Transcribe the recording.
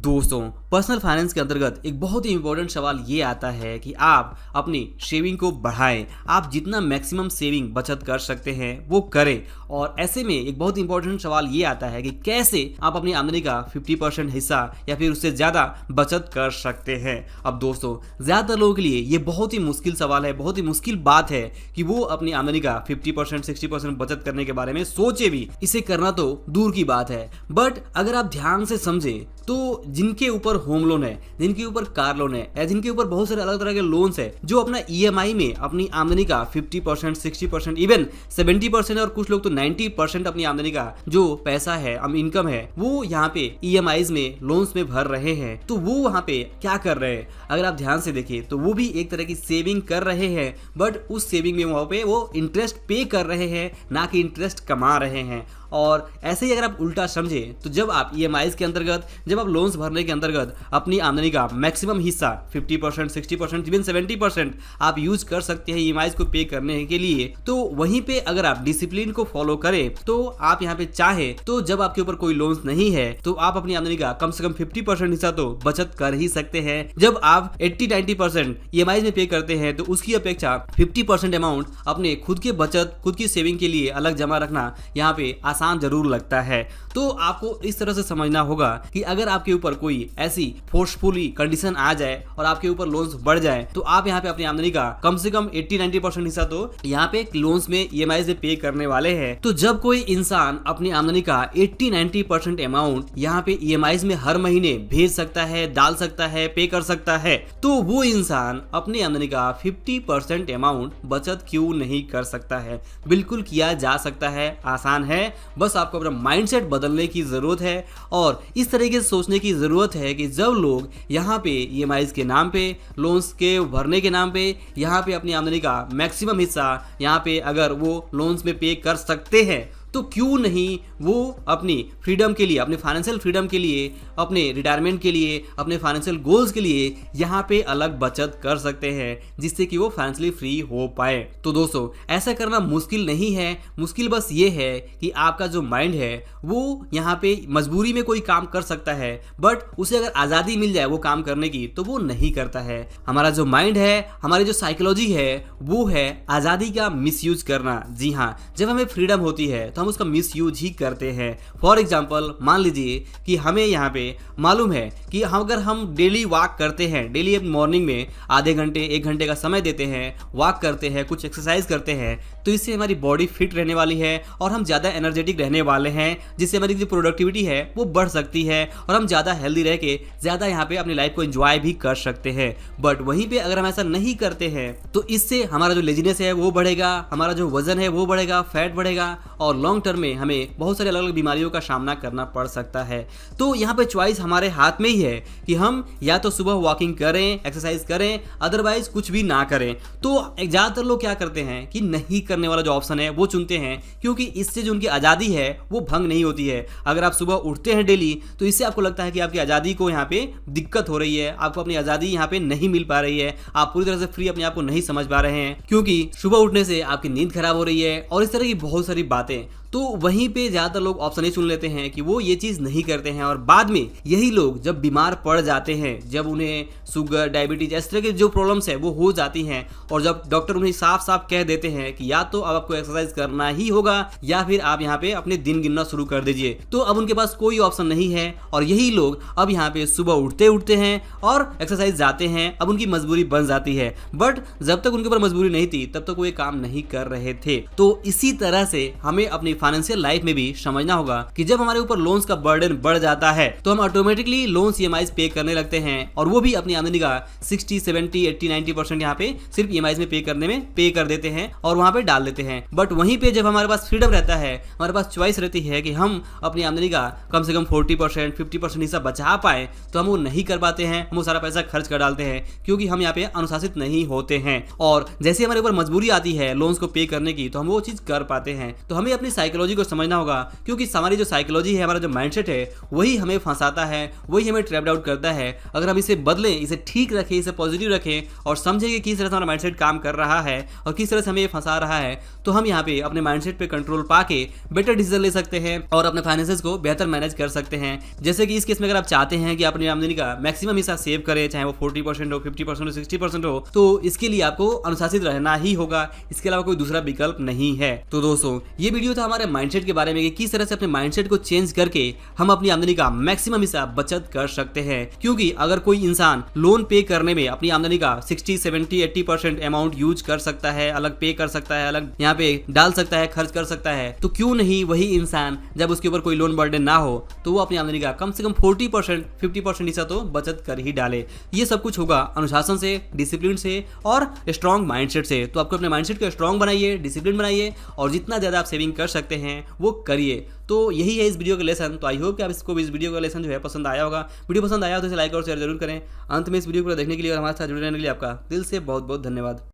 दोस्तों, personal finance के अंतर्गत एक बहुत ही इंपॉर्टेंट सवाल ये आता है कि आप अपनी सेविंग को बढ़ाएं। आप जितना मैक्सिमम सेविंग बचत कर सकते हैं वो करें। और ऐसे में एक बहुत इंपॉर्टेंट सवाल ये आता है कि कैसे आप अपनी आमदनी का 50% हिस्सा या फिर उससे ज़्यादा बचत कर सकते हैं। अब दोस्तों, ज़्यादातर लोगों के लिए ये बहुत ही मुश्किल सवाल है, बहुत ही मुश्किल बात है कि वो अपनी आमदनी का 50% 60% बचत करने के बारे में सोचे भी। इसे करना तो दूर की बात है, बट अगर आप ध्यान से समझें तो जिनके ऊपर होम लोन है, जिनके ऊपर कार लोन है या जिनके ऊपर बहुत सारे अलग तरह के लोन्स है, जो अपना ईएमआई में अपनी आमदनी का 50% 60% इवन 70% और कुछ लोग तो 90% अपनी आमदनी का जो पैसा है, इनकम है, वो यहाँ पे ईएमआईज में लोन्स में भर रहे हैं। तो वो वहाँ पे क्या कर रहे हैं, अगर आप ध्यान से देखें तो वो भी एक तरह की सेविंग कर रहे हैं, बट उस सेविंग में वहाँ पे वो इंटरेस्ट पे कर रहे हैं, ना कि इंटरेस्ट कमा रहे हैं। और ऐसे ही अगर आप उल्टा समझें तो जब आप ईएमआईज के अंतर्गत, जब आप लोन्स भरने के अंतर्गत अपनी आमदनी का मैक्सिमम हिस्सा 50% 60% इवन 70% आप यूज कर सकते हैं ईएमआईज को पे करने के लिए, तो वहीं पे अगर आप डिसिप्लिन को फॉलो करें तो आप यहाँ पे चाहे तो जब आपके ऊपर कोई लोन्स नहीं है तो आप अपनी आमदनी का कम से कम 50% हिस्सा तो बचत कर ही सकते हैं। जब आप 80-90% ईएमआईज में पे करते हैं तो उसकी अपेक्षा 50% अमाउंट अपने खुद के बचत, खुद की सेविंग के लिए अलग जमा रखना यहाँ पे आसान जरूर लगता है। तो आपको इस तरह से समझना होगा कि अगर आपके ऊपर कोई ऐसी फोर्सफुली कंडीशन आ जाए और आपके ऊपर लोन्स बढ़ जाए तो आप यहाँ पे अपनी आमदनी का कम से कम 80-90% हिस्सा तो यहाँ पे लोन्स में ईएमआई से पे करने वाले हैं। तो जब कोई इंसान अपनी आमदनी का 80-90% अमाउंट यहाँ पे ईएमआई में हर महीने भेज सकता है, डाल सकता है, पे कर सकता है, तो वो इंसान अपनी आमदनी का 50% अमाउंट बचत क्यों नहीं कर सकता है? बिल्कुल किया जा सकता है, आसान है। बस आपको अपना माइंडसेट बदलने की जरूरत है और इस तरीके से सोचने की जरूरत है कि जब लोग यहाँ पे ईएमआईज के नाम पे, लोन्स के भरने के नाम पे यहाँ पे अपनी आमदनी का मैक्सिमम हिस्सा यहाँ पे अगर वो लोन्स में पे कर सकते हैं तो क्यों नहीं वो अपनी फ्रीडम के लिए, अपने फाइनेंशियल फ्रीडम के लिए, अपने रिटायरमेंट के लिए, अपने फाइनेंशियल गोल्स के लिए यहाँ पे अलग बचत कर सकते हैं जिससे कि वो फाइनेंशियली फ्री हो पाए। तो दोस्तों, ऐसा करना मुश्किल नहीं है, मुश्किल बस ये है कि आपका जो माइंड है वो यहाँ पे मजबूरी में कोई काम कर सकता है, बट उसे अगर आज़ादी मिल जाए वो काम करने की तो वो नहीं करता है। हमारा जो माइंड है, हमारी जो साइकोलॉजी है वो है आज़ादी का मिसयूज करना। जी हाँ, जब हमें फ्रीडम होती है तो हम उसका मिसयूज ही करते हैं। फॉर एग्जाम्पल, मान लीजिए कि हमें यहाँ पे मालूम है कि अगर हम डेली वॉक करते हैं, डेली मॉर्निंग में आधे घंटे 1 घंटे का समय देते हैं, वॉक करते हैं, कुछ एक्सरसाइज करते हैं, तो इससे हमारी बॉडी फिट रहने वाली है और हम ज़्यादा एनर्जेटिक रहने वाले हैं, जिससे हमारी जो प्रोडक्टिविटी है वो बढ़ सकती है और हम ज़्यादा हेल्दी रह के ज़्यादा यहाँ पे अपनी लाइफ को एंजॉय भी कर सकते हैं। बट वहीं पे अगर हम ऐसा नहीं करते हैं तो इससे हमारा जो लेजीनेस है वो बढ़ेगा, हमारा जो वजन है वो बढ़ेगा, फैट बढ़ेगा और लॉन्ग टर्म में हमें बहुत सारी अलग अलग बीमारियों का सामना करना पड़ सकता है। तो यहाँ पे चॉइस हमारे हाथ में ही है कि हम या तो सुबह वॉकिंग करें, एक्सरसाइज करें, अदरवाइज कुछ भी ना करें। तो ज़्यादातर लोग क्या करते हैं कि नहीं करने वाला जो ऑप्शन है वो चुनते हैं, क्योंकि इससे जो उनकी आज़ादी है वो भंग नहीं होती है। अगर आप सुबह उठते हैं डेली तो इससे आपको लगता है कि आपकी आज़ादी को यहाँ पे दिक्कत हो रही है, आपको अपनी आज़ादी यहाँ पे नहीं मिल पा रही है, आप पूरी तरह से फ्री अपने आप को नहीं समझ पा रहे हैं, क्योंकि सुबह उठने से आपकी नींद खराब हो रही है और इस तरह की बहुत सारी बातें। तो वहीं पे ज़्यादातर लोग ऑप्शन ही चुन लेते हैं कि वो ये चीज़ नहीं करते हैं और बाद में यही लोग जब बीमार पड़ जाते हैं, जब उन्हें शुगर, डायबिटीज, इस तरह की जो प्रॉब्लम्स है वो हो जाती हैं और जब डॉक्टर उन्हें साफ साफ कह देते हैं कि या तो अब आपको एक्सरसाइज करना ही होगा या फिर आप यहाँ पे अपने दिन गिनना शुरू कर दीजिए, तो अब उनके पास कोई ऑप्शन नहीं है और यही लोग अब यहाँ पे सुबह उठते हैं और एक्सरसाइज जाते हैं। अब उनकी मजबूरी बन जाती है, बट जब तक उनके ऊपर मजबूरी नहीं थी तब तक वो ये काम नहीं कर रहे थे। तो इसी तरह से हमें अपनी फाइनेंशियल लाइफ में भी समझना होगा कि जब हमारे ऊपर लोन्स का बर्डन बढ़ जाता है तो हम ऑटोमेटिकली लोन्स ईएमआईज पे करने लगते हैं और वो भी अपनी आमदनी का 60, 70, 80, 90% यहाँ पे सिर्फ ईएमआईज में पे करने में पे कर देते हैं और वहां पे डाल देते हैं। बट वहीं पे जब हमारे पास फ्रीडम रहता है, हमारे पास चॉइस रहती है कि हम अपनी आमदनी का कम से कम 40%, 50% हिस्सा बचा पाए, तो हम वो नहीं कर पाते हैं, हम वो सारा पैसा खर्च कर डालते हैं क्योंकि हम यहाँ पे अनुशासित नहीं होते हैं। और जैसे हमारे ऊपर मजबूरी आती है लोन्स को पे करने की तो हम वो चीज कर पाते हैं। तो हमें अपनी साइकोलॉजी को समझना होगा, क्योंकि हमारी जो साइकोलॉजी है, हमारा जो माइंडसेट है, वही हमें फंसाता है, वही हमें ट्रैप्ड आउट करता है। अगर हम इसे बदलें, इसे ठीक रखें, इसे पॉजिटिव रखें और समझें कि किस तरह से हमारा माइंडसेट काम कर रहा है और किस तरह से हमें ये फंसा रहा है, तो हम यहाँ पे अपने माइंडसेट पे कंट्रोल पाके बेटर डिसीजन ले सकते हैं और अपने फाइनेंसेस को बेहतर मैनेज कर सकते हैं। जैसे कि इस केस में अगर आप चाहते हैं कि अपनी आमदनी का मैक्सिमम हिस्सा सेव करें, चाहे वो 40% हो, 50% हो, 60% हो, तो इसके लिए आपको अनुशासित रहना ही होगा। इसके अलावा कोई दूसरा विकल्प नहीं है। तो दोस्तों, ये वीडियो था हमारे माइंडसेट के बारे में कि किस तरह से अपने माइंडसेट को चेंज करके हम अपनी आमदनी का मैक्सिमम हिस्सा बचत कर सकते हैं। क्योंकि अगर कोई इंसान लोन पे करने में अपनी आमदनी का 60, 70, 80% अमाउंट यूज कर सकता है, अलग पे कर सकता है, अलग यहाँ पे डाल सकता है, खर्च कर सकता है, तो क्यों नहीं वही इंसान जब उसके ऊपर कोई लोन बर्डन ना हो तो वो अपनी आमदनी का कम से कम 40%, 50% हिस्सा तो बचत कर ही डाले। ये सब कुछ होगा अनुशासन से, डिसिप्लिन से और स्ट्रॉन्ग माइंडसेट से। तो आपको अपने माइंडसेट को स्ट्रॉन्ग बनाइए, डिसिप्लिन बनाइए और जितना ज़्यादा आप सेविंग कर सकते हैं वो करिए। तो यही है इस वीडियो का लेसन। तो आई होप कि आप इसको इस वीडियो का लेसन जो है पसंद आया होगा। वीडियो पसंद आया हो तो इसे लाइक और शेयर जरूर करें। अंत में इस वीडियो को देखने के लिए और हमारे साथ जुड़े रहने के लिए आपका दिल से बहुत बहुत धन्यवाद।